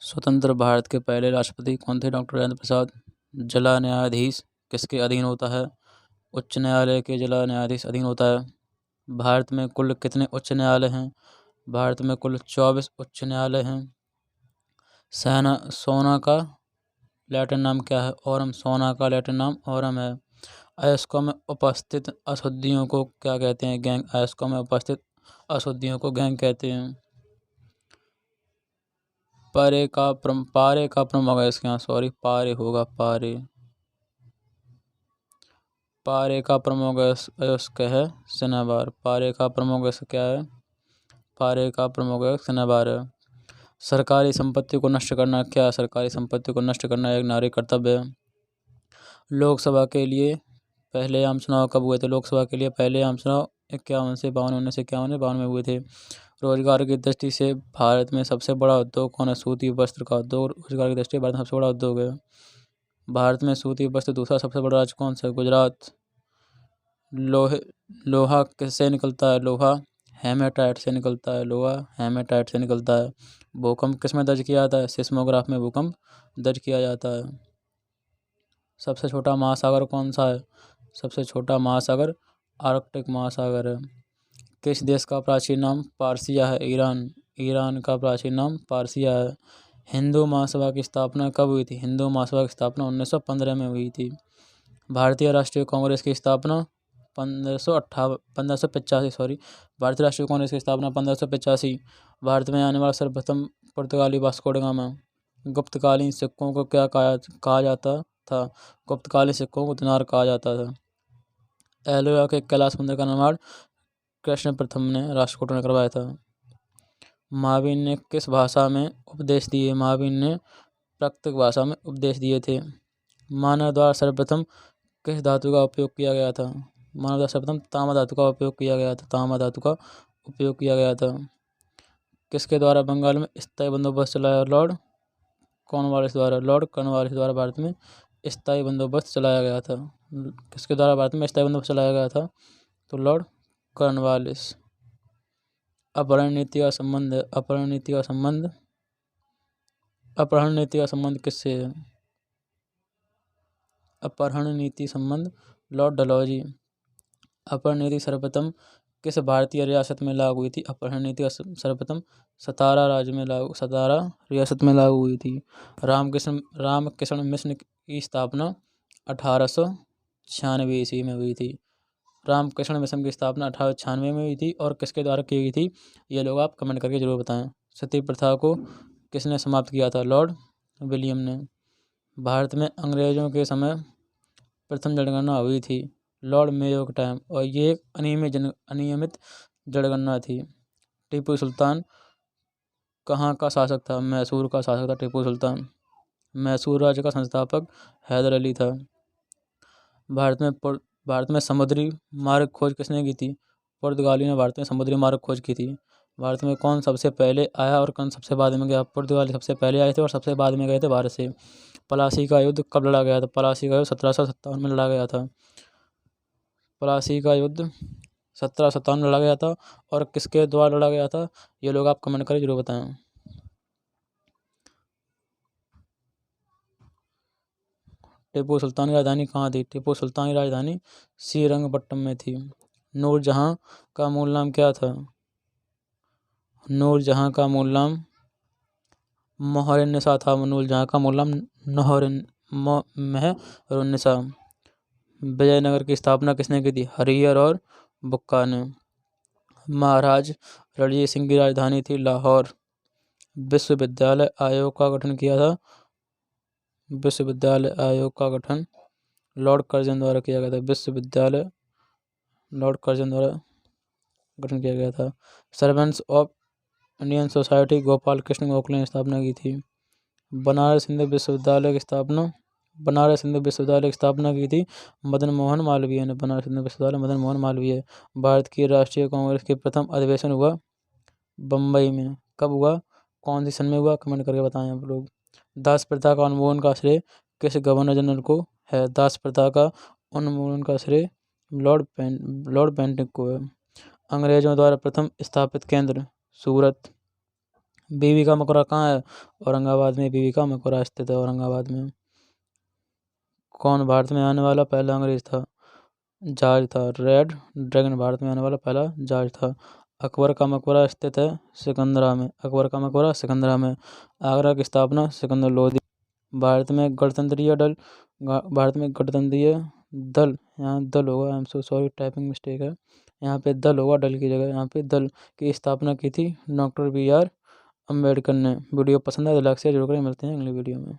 स्वतंत्र भारत के पहले राष्ट्रपति कौन थे? डॉक्टर राजेंद्र प्रसाद। जिला न्यायाधीश किसके अधीन होता है? उच्च न्यायालय के जिला न्यायाधीश अधीन होता है। भारत में कुल कितने उच्च न्यायालय हैं? भारत में कुल 24 उच्च न्यायालय हैं। सोना का लैटिन नाम क्या है? ओरम। सोना का लैटिन नाम ओरम है। अयस्कों में उपस्थित अशुद्धियों को क्या कहते हैं? गैंग। अयस्कों में उपस्थित अशुद्धियों को गैंग कहते हैं। पारे का प्रमुख है इसके यहाँ, सॉरी पारे होगा, पारे का प्रमुख अयस्क है शनिवार। पारे का प्रमुख अयस्क क्या है? पारे का प्रमुख अयस्क शनिवार है। सरकारी संपत्ति को नष्ट करना क्या है? सरकारी संपत्ति को नष्ट करना एक नागरिक कर्तव्य है। लोकसभा के लिए पहले आम चुनाव कब हुए थे? लोकसभा के लिए पहले आम चुनाव 51 से 52, 1951 में हुए थे। रोजगार की दृष्टि से भारत में सबसे बड़ा उद्योग कौन है? सूती वस्त्र का उद्योग रोजगार की दृष्टि से भारत में सबसे बड़ा उद्योग है। भारत में सूती वस्त्र दूसरा सबसे बड़ा राज्य कौन सा है? गुजरात। लोहा किससे निकलता है? लोहा हेमेटाइट से निकलता है। लोहा हेमेटाइट से निकलता है। भूकंप किस में दर्ज किया जाता है? सिस्मोग्राफ में भूकंप दर्ज किया जाता है। सबसे छोटा महासागर कौन सा है? सबसे छोटा महासागर आर्कटिक महासागर है। किस देश का प्राचीन नाम पारसिया है? ईरान। ईरान का प्राचीन नाम पारसिया है। हिंदू महासभा की स्थापना कब हुई थी? हिंदू महासभा की स्थापना 1915 में हुई थी। भारतीय राष्ट्रीय कांग्रेस की स्थापना 1585 भारतीय राष्ट्रीय कांग्रेस की स्थापना 1585। भारत में आने वाला सर्वप्रथम पुर्तगाली वास्को ड गामा। गुप्तकालीन सिक्कों को क्या कहा जाता था? गुप्तकालीन सिक्कों को दिनार कहा जाता था। एलोरा के कैलाश मंदिर का निर्माण कृष्ण प्रथम ने राष्ट्रकूट ने करवाया था। महावीर ने किस भाषा में उपदेश दिए? महावीर ने प्राकृतिक भाषा में उपदेश दिए थे। मानव द्वारा सर्वप्रथम किस धातु का उपयोग किया गया था? मानव द्वारा सर्वप्रथम तांबा धातु का उपयोग किया गया था। तांबा धातु का उपयोग किया गया था। किसके द्वारा बंगाल में स्थायी बंदोबस्त चलाया? लॉर्ड कॉर्नवालिस द्वारा। लॉर्ड कॉर्नवालिस द्वारा भारत में स्थायी बंदोबस्त चलाया गया था। किसके द्वारा भारत में स्थायी बंदोबस्त चलाया गया था? तो लॉर्ड कॉर्नवालिस। अपहरण नीति का संबंध है। अपहरण नीति का संबंध किससे है? अपहरण नीति संबंध लॉर्ड डलहौजी। अपहरण नीति सर्वप्रथम किस भारतीय रियासत में लागू हुई थी? अपहरण नीति का सर्वप्रथम सतारा रियासत में लागू हुई थी। रामकृष्ण मिशन की स्थापना 1896 ईस्वी में हुई थी। रामकृष्ण मिशन की स्थापना 1896 में हुई थी और किसके द्वारा की गई थी? ये लोग आप कमेंट करके जरूर बताएं। सती प्रथा को किसने समाप्त किया था? लॉर्ड विलियम ने। भारत में अंग्रेजों के समय प्रथम जनगणना हुई थी लॉर्ड मेयो के टाइम, और ये एक अनियमित जनगणना थी। टीपू सुल्तान कहाँ का शासक था? मैसूर का शासक था टीपू सुल्तान। मैसूर राज्य का संस्थापक हैदर अली था। भारत में समुद्री मार्ग खोज किसने की थी? पुर्तगाली ने भारत में समुद्री मार्ग खोज की थी। भारत में कौन सबसे पहले आया और कौन सबसे बाद में गया? पुर्तगाली सबसे पहले आए थे और सबसे बाद में गए थे भारत से। प्लासी का युद्ध कब लड़ा गया था? प्लासी का युद्ध 1757 में लड़ा गया था। प्लासी का युद्ध 1757 में लड़ा गया था और किसके द्वारा लड़ा गया था? ये लोग आप कमेंट करके जरूर बताएं। टीपू सुल्तान की राजधानी कहाँ थी? टीपू सुल्तान की राजधानी श्रीरंगपट्टनम में थी। नूरजहां का मूल नाम क्या था? नूरजहां का मूल नाम मोहरुन्निसा था। नूरजहां का मूल नाम मेहरुन्निसा। विजयनगर की स्थापना किसने की थी? हरिहर और बुक्का ने। महाराज रणजीत सिंह की राजधानी थी लाहौर। विश्वविद्यालय आयोग का गठन किया था। विश्वविद्यालय आयोग का गठन लॉर्ड कर्जन द्वारा किया गया था। विश्वविद्यालय लॉर्ड कर्जन द्वारा गठन किया गया था। Servants of Indian society Gopal Krishna Gokhale ने स्थापना की थी। बनारस हिंदू विश्वविद्यालय की स्थापना की थी मदन मोहन मालवीय ने। बनारस हिंदू विश्वविद्यालय मदन मोहन मालवीय। भारत की राष्ट्रीय कांग्रेस के प्रथम अधिवेशन हुआ बम्बई में। कब हुआ? कौन सी सन में हुआ? कमेंट करके बताएं आप लोग। दास प्रथा का उन्मूलन का श्रेय किस गवर्नर जनरल को है? दास प्रथा का उन्मूलन का श्रेय लॉर्ड बेंटिक को है। अंग्रेजों द्वारा प्रथम स्थापित केंद्र सूरत। बीवी का मकबरा कहाँ है? औरंगाबाद में बीवी का मकबरा स्थित है, औरंगाबाद में। कौन भारत में आने वाला पहला अंग्रेज था? जॉर्ज था। रेड ड्रैगन भारत में आने वाला पहला जॉर्ज था। अकबर का मकबरा स्थित है सिकंदरा में। अकबर का मकबरा सिकंदरा में। आगरा की स्थापना सिकंदर लोधी। भारत में गणतंत्रीय दल यहाँ दल होगा। I am so sorry, typing mistake है। यहाँ पे दल होगा, दल की जगह यहाँ पे दल की स्थापना की थी डॉक्टर BR अम्बेडकर ने। वीडियो पसंद आए तो लाइक शेयर जरूर करें। मिलते हैं अगली वीडियो में।